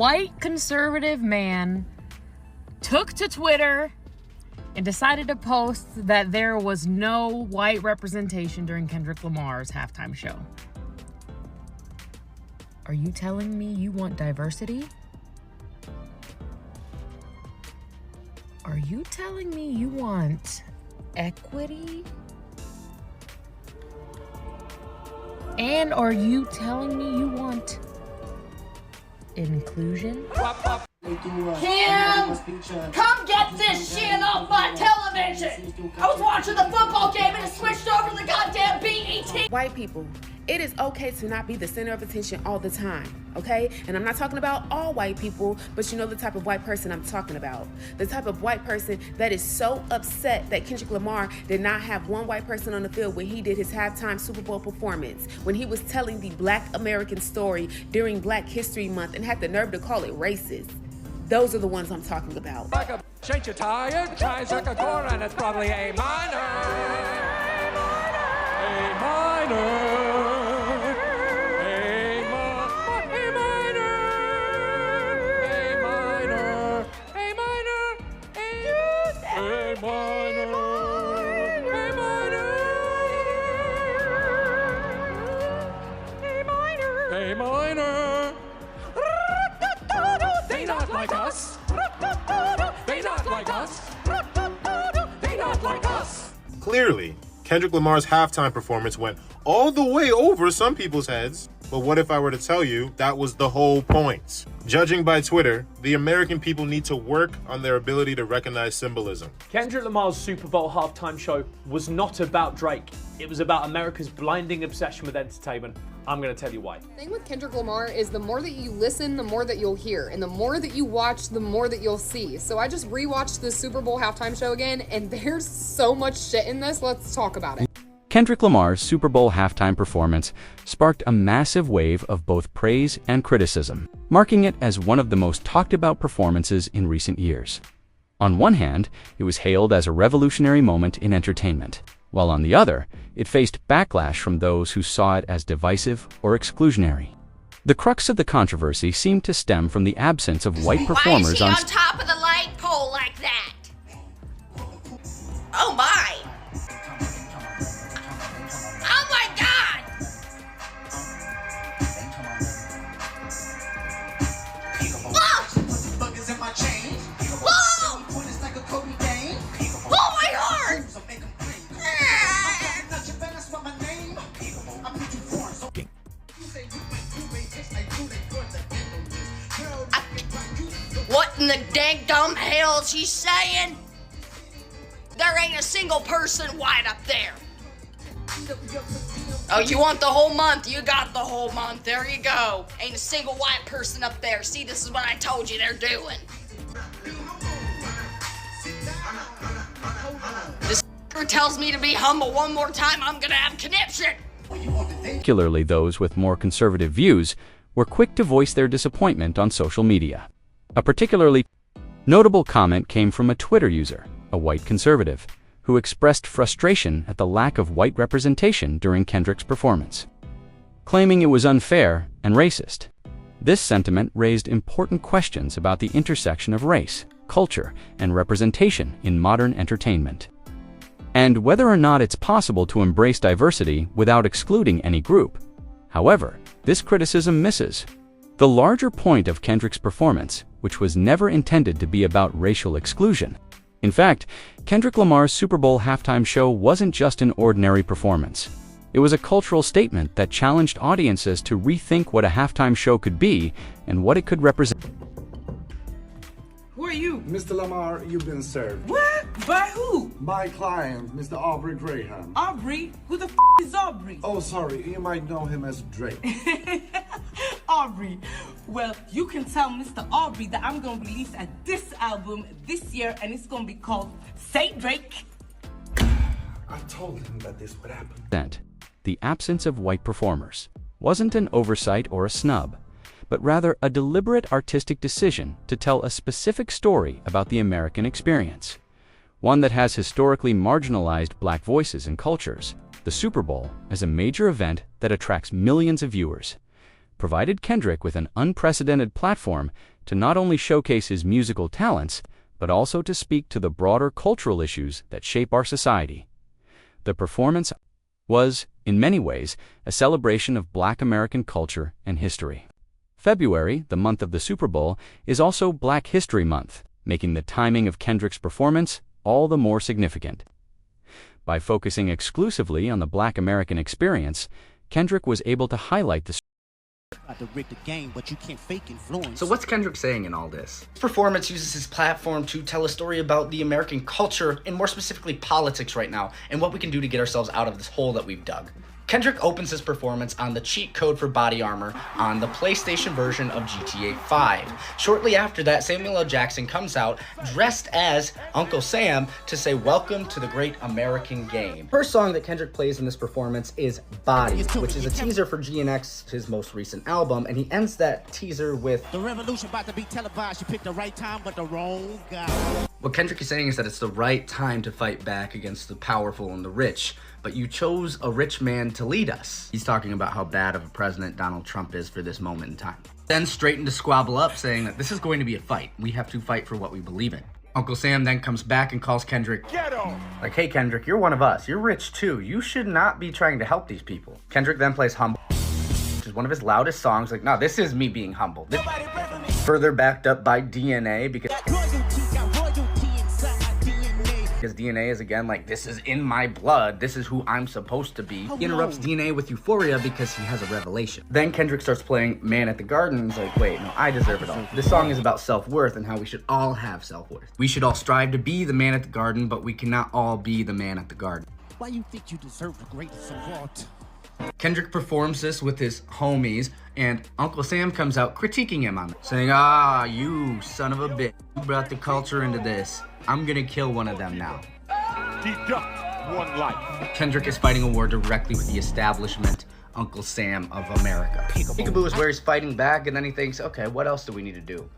White conservative man took to Twitter and decided to post that there was no white representation during Kendrick Lamar's halftime show. Are you telling me you want diversity? Are you telling me you want equity? And are you telling me you want inclusion? Kim, come get this shit off my television! I was watching the football game and it switched over to the goddamn BET! White people, it is okay to not be the center of attention all the time, okay? And I'm not talking about all white people, but you know the type of white person I'm talking about. The type of white person that is so upset that Kendrick Lamar did not have one white person on the field when he did his halftime Super Bowl performance, when he was telling the Black American story during Black History Month and had the nerve to call it racist. Those are the ones I'm talking about. Like a ain't you tired? Try a chord and it's probably A minor. A minor. They not like us. They not like us. They not like us. Clearly, Kendrick Lamar's halftime performance went all the way over some people's heads. But what if I were to tell you that was the whole point? Judging by Twitter, the American people need to work on their ability to recognize symbolism. Kendrick Lamar's Super Bowl halftime show was not about Drake. It was about America's blinding obsession with entertainment. I'm going to tell you why. The thing with Kendrick Lamar is the more that you listen, the more that you'll hear. And the more that you watch, the more that you'll see. So I just rewatched the Super Bowl halftime show again, and there's so much shit in this. Let's talk about it. Kendrick Lamar's Super Bowl halftime performance sparked a massive wave of both praise and criticism, marking it as one of the most talked about performances in recent years. On one hand, it was hailed as a revolutionary moment in entertainment, while on the other, it faced backlash from those who saw it as divisive or exclusionary. The crux of the controversy seemed to stem from the absence of white performers on top of the light pole like that. Oh my! Oh my God! Whoa! Oh my heart! What in the dang dumb hell is he saying? There ain't a single person white up there. Oh, you want the whole month? You got the whole month. There you go. Ain't a single white person up there. See, this is what I told you they're doing. This tells me to be humble one more time. I'm gonna have conniption. Particularly those with more conservative views were quick to voice their disappointment on social media. A particularly notable comment came from a Twitter user, a white conservative, who expressed frustration at the lack of white representation during Kendrick's performance, claiming it was unfair and racist. This sentiment raised important questions about the intersection of race, culture, and representation in modern entertainment, and whether or not it's possible to embrace diversity without excluding any group. However, this criticism misses the larger point of Kendrick's performance, which was never intended to be about racial exclusion. In fact, Kendrick Lamar's Super Bowl halftime show wasn't just an ordinary performance. It was a cultural statement that challenged audiences to rethink what a halftime show could be and what it could represent. Who are you? Mr. Lamar, you've been served. What? By who? My client, Mr. Aubrey Graham. Aubrey? Who the is Aubrey? Oh, sorry, you might know him as Drake. Aubrey. Well, you can tell Mr. Aubrey that I'm going to release this album this year, and it's going to be called Say Drake. I told him that this would happen. The absence of white performers wasn't an oversight or a snub, but rather a deliberate artistic decision to tell a specific story about the American experience, one that has historically marginalized Black voices and cultures. The Super Bowl is a major event that attracts millions of viewers, provided Kendrick with an unprecedented platform to not only showcase his musical talents, but also to speak to the broader cultural issues that shape our society. The performance was, in many ways, a celebration of Black American culture and history. February, the month of the Super Bowl, is also Black History Month, making the timing of Kendrick's performance all the more significant. By focusing exclusively on the Black American experience, Kendrick was able to highlight the So what's Kendrick saying in all this? His performance uses his platform to tell a story about the American culture, and more specifically politics right now, and what we can do to get ourselves out of this hole that we've dug. Kendrick opens his performance on the cheat code for body armor on the PlayStation version of GTA 5. Shortly after that, Samuel L. Jackson comes out dressed as Uncle Sam to say welcome to the great American game. First song that Kendrick plays in this performance is Body, which is a teaser for GNX, his most recent album, and he ends that teaser with, "The revolution about to be televised, you picked the right time but the wrong guy." What Kendrick is saying is that it's the right time to fight back against the powerful and the rich, but you chose a rich man to lead us. He's talking about how bad of a president Donald Trump is for this moment in time. Then straight into squabble up, saying that this is going to be a fight. We have to fight for what we believe in. Uncle Sam then comes back and calls Kendrick, like, "Hey Kendrick, you're one of us. You're rich too. You should not be trying to help these people." Kendrick then plays Humble, which is one of his loudest songs. Like, no, this is me being humble. This further backed up by DNA, because DNA is again like, this is in my blood, this is who I'm supposed to be. He interrupts DNA with Euphoria because he has a revelation. Then Kendrick starts playing Man at the Garden and he's like, wait, no, I deserve it all. This song is about self-worth and how we should all have self-worth. We should all strive to be the man at the garden, but we cannot all be the man at the garden. Why you think you deserve the greatest of all? Kendrick performs this with his homies, and Uncle Sam comes out critiquing him on it, saying, "Ah, you son of a bitch, you brought the culture into this. I'm gonna kill one of them now." Deduct one life. Kendrick is fighting a war directly with the establishment, Uncle Sam of America. Peekaboo is where he's fighting back, and then he thinks, okay, what else do we need to do?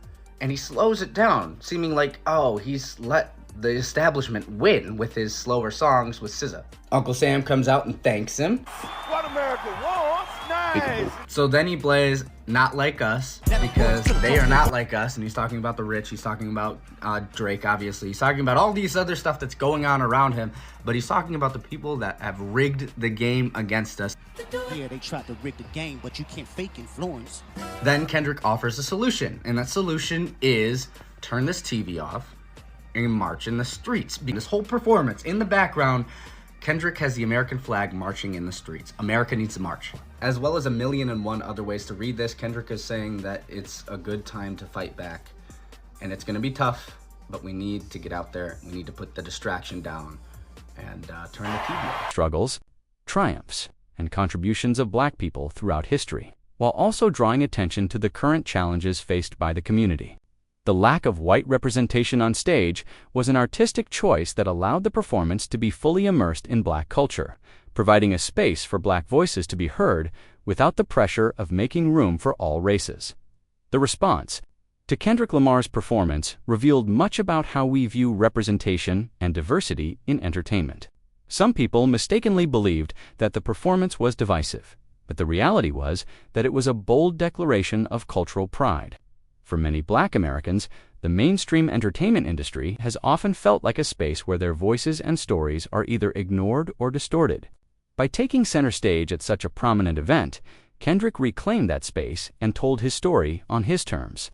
And he slows it down, seeming like, oh, he's let the establishment win with his slower songs with SZA. Uncle Sam comes out and thanks him. What America wants, nice. So then he plays Not Like Us, because they are not like us, and he's talking about the rich, he's talking about Drake, obviously. He's talking about all these other stuff that's going on around him, but he's talking about the people that have rigged the game against us. Yeah, they tried to rig the game, but you can't fake influence. Then Kendrick offers a solution, and that solution is turn this TV off and march in the streets. This whole performance, in the background, Kendrick has the American flag marching in the streets. America needs to march. As well as 1,000,001 other ways to read this, Kendrick is saying that it's a good time to fight back. And it's gonna be tough, but we need to get out there. We need to put the distraction down and turn the TV off. Struggles, triumphs, and contributions of Black people throughout history, while also drawing attention to the current challenges faced by the community. The lack of white representation on stage was an artistic choice that allowed the performance to be fully immersed in Black culture, providing a space for Black voices to be heard without the pressure of making room for all races. The response to Kendrick Lamar's performance revealed much about how we view representation and diversity in entertainment. Some people mistakenly believed that the performance was divisive, but the reality was that it was a bold declaration of cultural pride. For many Black Americans, the mainstream entertainment industry has often felt like a space where their voices and stories are either ignored or distorted. By taking center stage at such a prominent event, Kendrick reclaimed that space and told his story on his terms.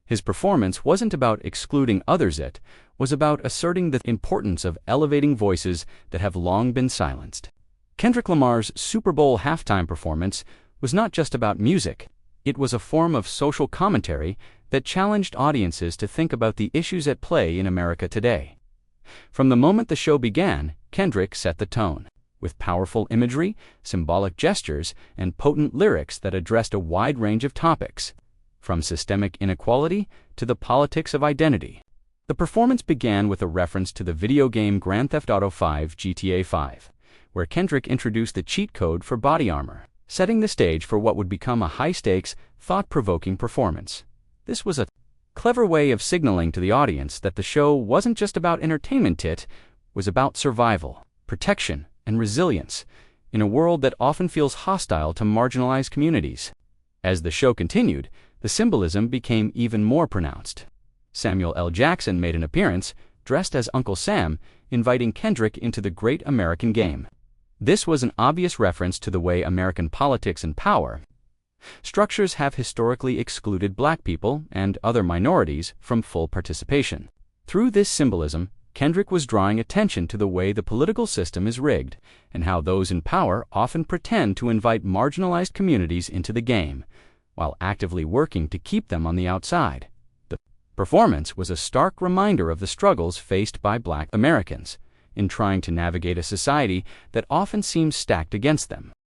His performance wasn't about excluding others, it was about asserting the importance of elevating voices that have long been silenced. Kendrick Lamar's Super Bowl halftime performance was not just about music. It was a form of social commentary that challenged audiences to think about the issues at play in America today. From the moment the show began, Kendrick set the tone, with powerful imagery, symbolic gestures, and potent lyrics that addressed a wide range of topics, from systemic inequality to the politics of identity. The performance began with a reference to the video game Grand Theft Auto V GTA 5, where Kendrick introduced the cheat code for body armor, setting the stage for what would become a high-stakes, thought-provoking performance. This was a clever way of signaling to the audience that the show wasn't just about entertainment, it was about survival, protection, and resilience in a world that often feels hostile to marginalized communities. As the show continued, the symbolism became even more pronounced. Samuel L. Jackson made an appearance, dressed as Uncle Sam, inviting Kendrick into the Great American Game. This was an obvious reference to the way American politics and power structures have historically excluded black people and other minorities from full participation. Through this symbolism, Kendrick was drawing attention to the way the political system is rigged and how those in power often pretend to invite marginalized communities into the game, while actively working to keep them on the outside. The performance was a stark reminder of the struggles faced by black Americans in trying to navigate a society that often seems stacked against them.